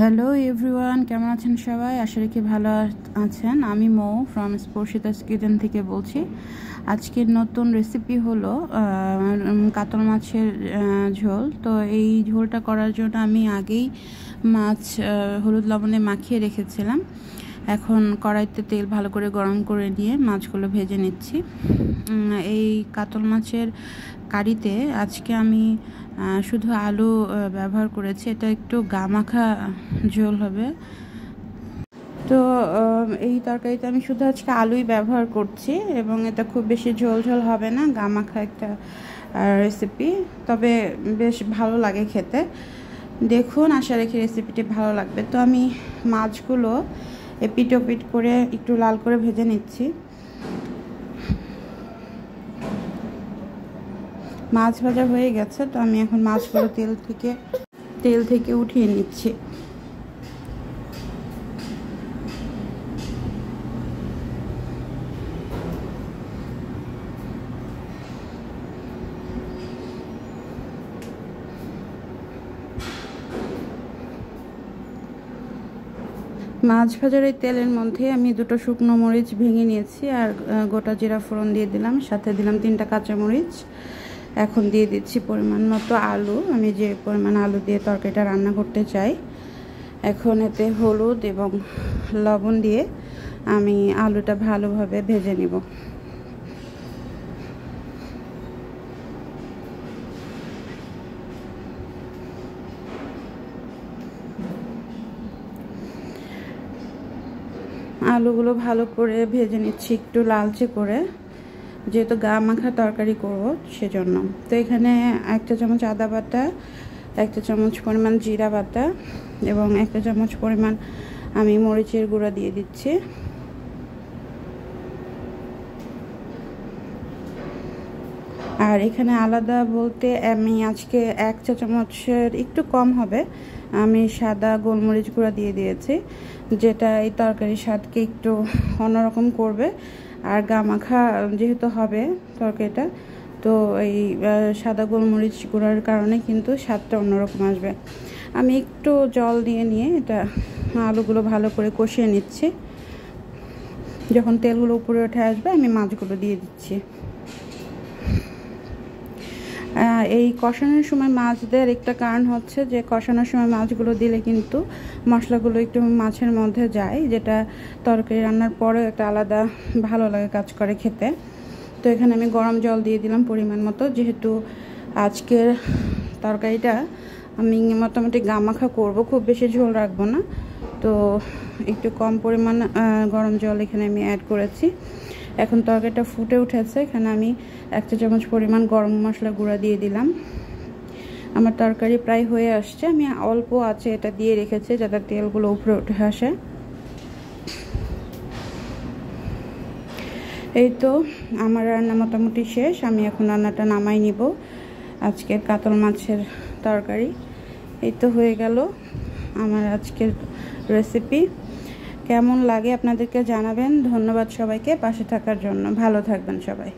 Hello everyone, কেমন আছেন সবাই? আশা রাখি ভালো আছেন। আমি মৌ ফ্রম স্পর্শিতাস কিচেন থেকে বলছি। আজকের নতুন রেসিপি হলো কাতল মাছের ঝোল। তো এই ঝোলটা করার জন্য আমি আগেই মাছ হলুদ লবণে মাখিয়ে রেখেছিলাম। এখন কড়াইতে তেল ভালো করে গরম করে নিয়ে মাছগুলো ভেজে নিচ্ছি। এই কাতল মাছের কারিতে আজকে আমি শুধু আলু ব্যবহার করেছি। এটা একটু গামাখা ঝোল হবে। তো এই তরকারিতে আমি শুধু আজকে আলুই ব্যবহার করছি এবং এটা খুব বেশি ঝোল ঝোল হবে না, গামাখা একটা রেসিপি। তবে বেশ ভালো লাগে খেতে। দেখুন, আশা রাখি রেসিপিটি ভালো লাগবে। তো আমি মাছগুলো এপিট ওপিট করে একটু লাল করে ভেজে নিচ্ছি। মাছ ভাজা হয়ে গেছে, তো আমি এখন মাছগুলো তেল থেকে উঠিয়ে নিচ্ছি। মাছ ভাজার এই তেলের মধ্যে আমি দুটো শুকনো মরিচ ভেঙে নিয়েছি আর গোটা জিরা ফোড়ন দিয়ে দিলাম, সাথে দিলাম 3টা কাঁচামরিচ। এখন দিয়ে দিচ্ছি পরিমাণ মতো আলু। আমি যে পরিমাণ আলু দিয়ে তরকারিটা রান্না করতে চাই। এখন এতে হলুদ এবং লবণ দিয়ে আমি আলুটা ভালোভাবে ভেজে নিব। আলুগুলো ভালো করে ভেজে নিচ্ছি একটু লালচে করে, যেহেতু গা মাখা তরকারি করব সেজন্য। তো এখানে 1 চামচ আদা বাটা, 1 চামচ পরিমাণ জিরা বাটা এবং 1 চামচ পরিমাণ আমি মরিচের গুঁড়া দিয়ে দিচ্ছি। আর এখানে আলাদা বলতে আমি আজকে 1 চা চামচের একটু কম হবে, আমি সাদা গোলমরিচ গুঁড়া দিয়ে দিয়েছি, যেটা এই তরকারির স্বাদকে একটু অন্যরকম করবে। আর গামাখা যেহেতু হবে তরকারিটা, তো এই সাদা গোলমরিচ গুঁড়ার কারণে কিন্তু স্বাদটা অন্যরকম আসবে। আমি একটু জল দিয়ে নিয়ে এটা আলুগুলো ভালো করে কষিয়ে নিচ্ছি। যখন তেলগুলো উপরে উঠে আসবে আমি মাছগুলো দিয়ে দিচ্ছি। এই কষানোর সময় মাছ দেওয়ার একটা কারণ হচ্ছে যে কষানোর সময় মাছগুলো দিলে কিন্তু মশলাগুলো একটু মাছের মধ্যে যায়, যেটা তরকারি রান্নার পরে একটা আলাদা ভালো লাগে কাজ করে খেতে। তো এখানে আমি গরম জল দিয়ে দিলাম পরিমাণ মতো, যেহেতু আজকের তরকারিটা আমি মোটামুটি গামাখা করব, খুব বেশি ঝোল রাখবো না। তো একটু কম পরিমাণ গরম জল এখানে আমি অ্যাড করেছি। এখন তরকারিটা ফুটে উঠেছে, এখানে আমি 1 চা চামচ পরিমাণ গরম মশলা গুঁড়া দিয়ে দিলাম। আমার তরকারি প্রায় হয়ে আসছে। আমি অল্প আছে এটা দিয়ে রেখেছি যাতে তেলগুলো উপরে উঠে আসে। এই তো আমার রান্না মোটামুটি শেষ। আমি এখন রান্নাটা নামাই নিব। আজকের কাতল মাছের তরকারি এই তো হয়ে গেল আমার আজকের রেসিপি। কেমন লাগে আপনাদেরকে জানাবেন। ধন্যবাদ সবাইকে পাশে থাকার জন্য। ভালো থাকবেন সবাই।